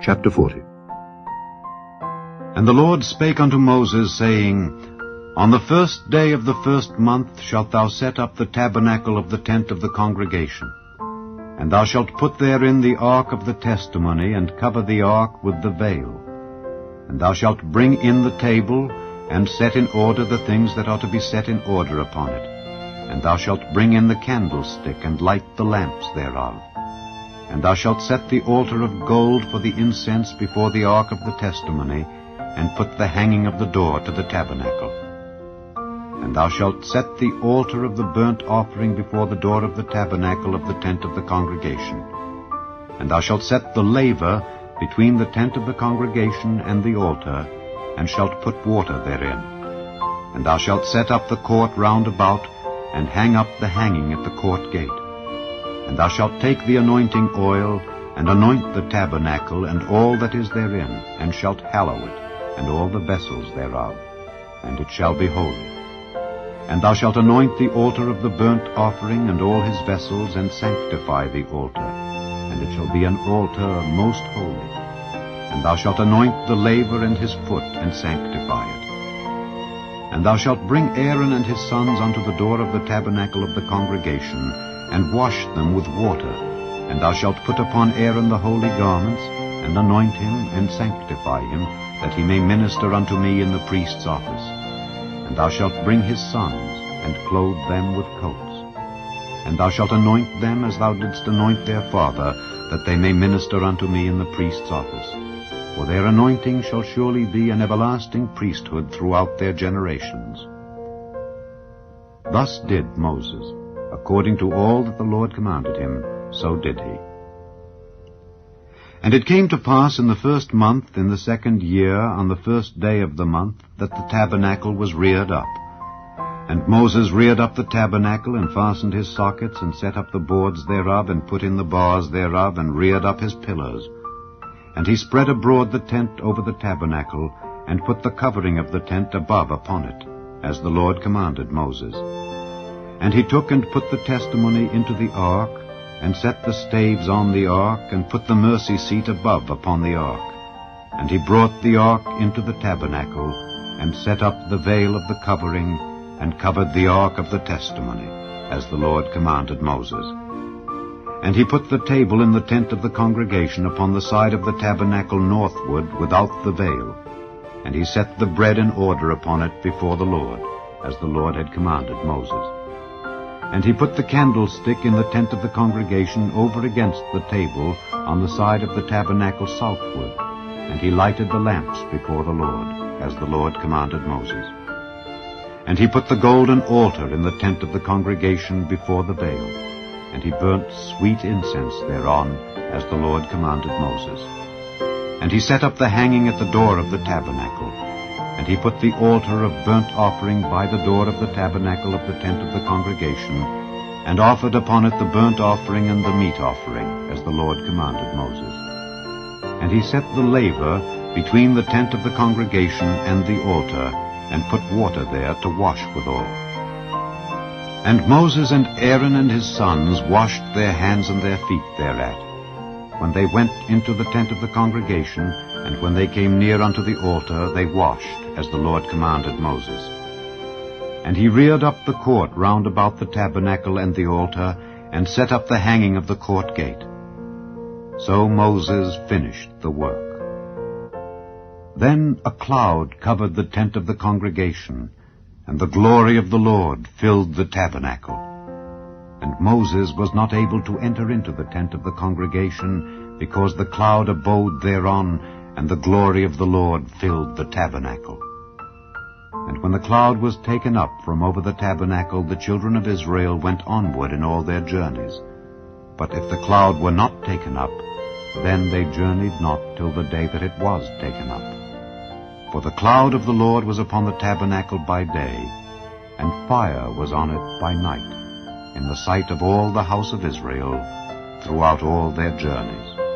Chapter 40. And the Lord spake unto Moses, saying, On the 1st day of the 1st month shalt thou set up the tabernacle of the tent of the congregation. And thou shalt put therein the ark of the testimony, and cover the ark with the veil. And thou shalt bring in the table, and set in order the things that are to be set in order upon it. And thou shalt bring in the candlestick, and light the lamps thereof. And thou shalt set the altar of gold for the incense before the ark of the testimony, and put the hanging of the door to the tabernacle. And thou shalt set the altar of the burnt offering before the door of the tabernacle of the tent of the congregation. And thou shalt set the laver between the tent of the congregation and the altar, and shalt put water therein. And thou shalt set up the court round about, and hang up the hanging at the court gate. And thou shalt take the anointing oil, and anoint the tabernacle, and all that is therein, and shalt hallow it, and all the vessels thereof, and it shall be holy. And thou shalt anoint the altar of the burnt offering, and all his vessels, and sanctify the altar, and it shall be an altar most holy. And thou shalt anoint the laver and his foot, and sanctify it. And thou shalt bring Aaron and his sons unto the door of the tabernacle of the congregation, and wash them with water. And thou shalt put upon Aaron the holy garments, and anoint him, and sanctify him, that he may minister unto me in the priest's office. And thou shalt bring his sons, and clothe them with coats. And thou shalt anoint them as thou didst anoint their father, that they may minister unto me in the priest's office. For their anointing shall surely be an everlasting priesthood throughout their generations. Thus did Moses. According to all that the Lord commanded him, so did he. And it came to pass in the 1st month, in the 2nd year, on the 1st day of the month, that the tabernacle was reared up. And Moses reared up the tabernacle, and fastened his sockets, and set up the boards thereof, and put in the bars thereof, and reared up his pillars. And he spread abroad the tent over the tabernacle, and put the covering of the tent above upon it, as the Lord commanded Moses. And he took and put the testimony into the ark, and set the staves on the ark, and put the mercy seat above upon the ark. And he brought the ark into the tabernacle, and set up the veil of the covering, and covered the ark of the testimony, as the Lord commanded Moses. And he put the table in the tent of the congregation upon the side of the tabernacle northward, without the veil. And he set the bread in order upon it before the Lord, as the Lord had commanded Moses. And he put the candlestick in the tent of the congregation over against the table on the side of the tabernacle southward. And he lighted the lamps before the Lord, as the Lord commanded Moses. And he put the golden altar in the tent of the congregation before the veil. And he burnt sweet incense thereon, as the Lord commanded Moses. And he set up the hanging at the door of the tabernacle. And he put the altar of burnt offering by the door of the tabernacle of the tent of the congregation, and offered upon it the burnt offering and the meat offering, as the Lord commanded Moses. And he set the laver between the tent of the congregation and the altar, and put water there to wash withal. And Moses and Aaron and his sons washed their hands and their feet thereat, when they went into the tent of the congregation, and when they came near unto the altar, they washed, as the Lord commanded Moses. And he reared up the court round about the tabernacle and the altar, and set up the hanging of the court gate. So Moses finished the work. Then a cloud covered the tent of the congregation, and the glory of the Lord filled the tabernacle. And Moses was not able to enter into the tent of the congregation, because the cloud abode thereon, and the glory of the Lord filled the tabernacle. And when the cloud was taken up from over the tabernacle, the children of Israel went onward in all their journeys. But if the cloud were not taken up, then they journeyed not till the day that it was taken up. For the cloud of the Lord was upon the tabernacle by day, and fire was on it by night, in the sight of all the house of Israel, throughout all their journeys.